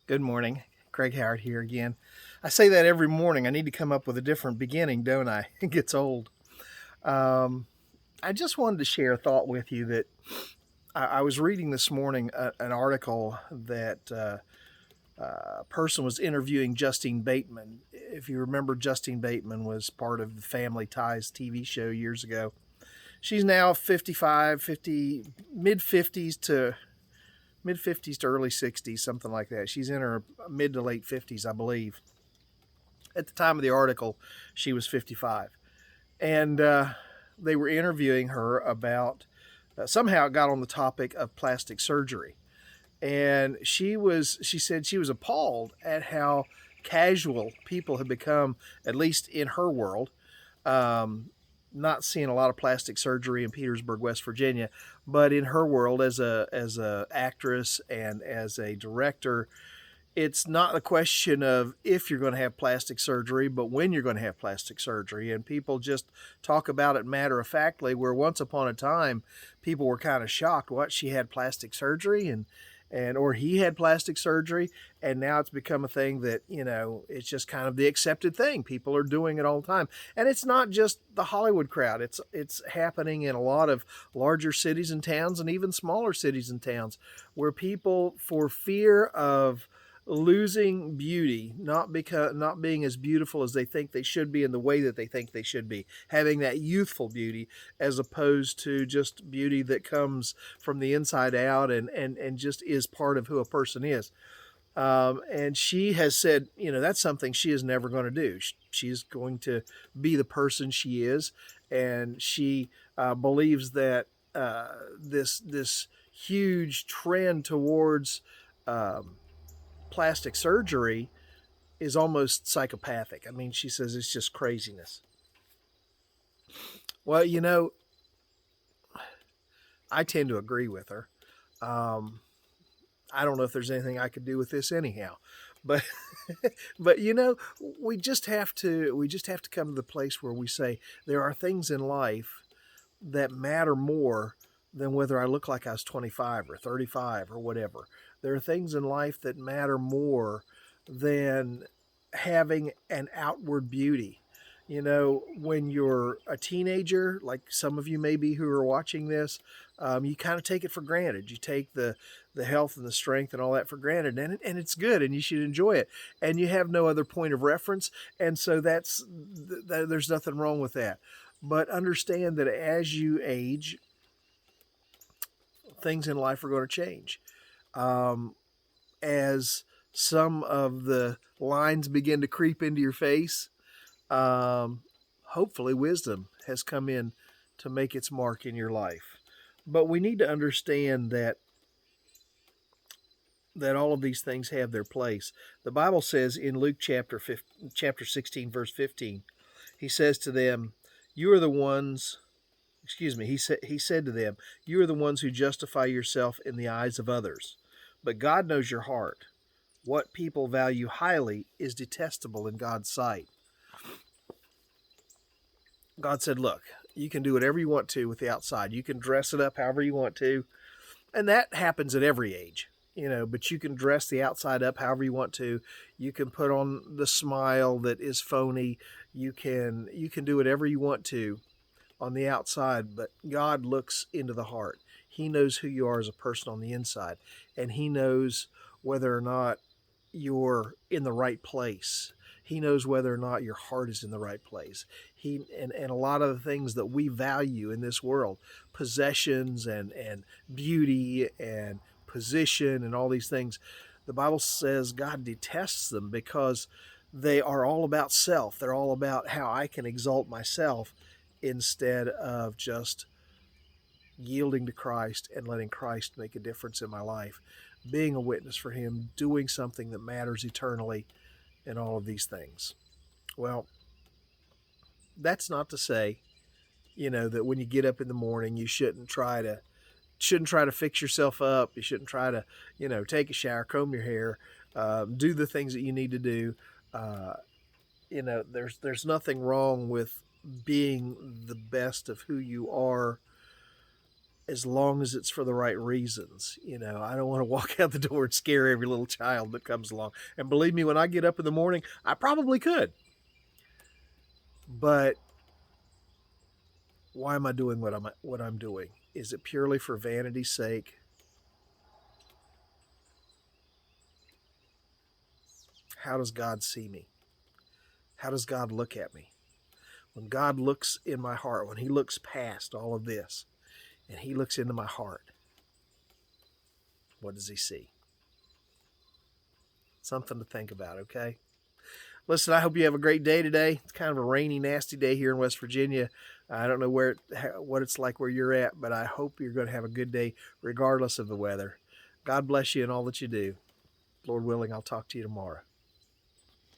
Good morning. Craig Howard here again. I say that every morning. I need to come up with a different beginning, don't I? It gets old. Um, I just wanted to share a thought with you that I was reading this morning an article that a person was interviewing Justine Bateman. If you remember, Justine Bateman was part of the Family Ties TV show years ago. She's now 55, 50, mid 50s to early 60s, something like that. She's in her mid to late 50s, I believe. At the time of the article, she was 55. And they were interviewing her about somehow it got on the topic of plastic surgery. And she said she was appalled at how casual people have become, at least in her world. Um, not seeing a lot of plastic surgery in Petersburg, West Virginia, but in her world as a actress and as a director, it's not a question of if you're going to have plastic surgery, but when you're going to have plastic surgery. And people just talk about it matter of factly, where once upon a time, people were kind of shocked. What, she had plastic surgery and or he had plastic surgery, and now it's become a thing that, it's just kind of the accepted thing. People are doing it all the time. And it's not just the Hollywood crowd. It's happening in a lot of larger cities and towns, and even smaller cities and towns, where people, for fear of losing beauty, not being as beautiful as they think they should be in the way that they think they should be, having that youthful beauty as opposed to just beauty that comes from the inside out and just is part of who a person is. And she has said, that's something she is never going to do. She's going to be the person she is, and she believes that this huge trend towards um, plastic surgery is almost psychopathic. I mean, she says it's just craziness. Well, I tend to agree with her. Um, I don't know if there's anything I could do with this anyhow, but but we just have to come to the place where we say there are things in life that matter more than whether I look like I was 25 or 35 or whatever. There are things in life that matter more than having an outward beauty. When you're a teenager, like some of you maybe who are watching this, you kind of take it for granted. You take the health and the strength and all that for granted, and it's good, and you should enjoy it. And you have no other point of reference, and so there's nothing wrong with that. But understand that as you age, things in life are going to change. Um, as some of the lines begin to creep into your face, um, hopefully wisdom has come in to make its mark in your life. But we need to understand that all of these things have their place. The Bible says in Luke chapter 16, verse 15, he says to them, "You are the ones." Excuse me. He said to them, "You are the ones who justify yourself in the eyes of others, but God knows your heart. What people value highly is detestable in God's sight." God said, "Look, you can do whatever you want to with the outside. You can dress it up however you want to, and that happens at every age." But you can dress the outside up however you want to. You can put on the smile that is phony. You can do whatever you want to on the outside, but God looks into the heart. He knows who you are as a person on the inside, and He knows whether or not you're in the right place. He knows whether or not your heart is in the right place. And a lot of the things that we value in this world, possessions and beauty and position and all these things, the Bible says God detests them because they are all about self. They're all about how I can exalt myself instead of just yielding to Christ and letting Christ make a difference in my life, being a witness for Him, doing something that matters eternally, and all of these things. Well, that's not to say, that when you get up in the morning, you shouldn't try to fix yourself up. You shouldn't try to, take a shower, comb your hair, do the things that you need to do. Uh, there's nothing wrong with being the best of who you are as long as it's for the right reasons. You know, I don't want to walk out the door and scare every little child that comes along. And believe me, when I get up in the morning, I probably could. But why am I doing what I'm doing? Is it purely for vanity's sake? How does God see me? How does God look at me? When God looks in my heart, when he looks past all of this and he looks into my heart, what does he see? Something to think about, okay? Listen, I hope you have a great day today. It's kind of a rainy, nasty day here in West Virginia. I don't know what it's like where you're at, but I hope you're going to have a good day regardless of the weather. God bless you in all that you do. Lord willing, I'll talk to you tomorrow.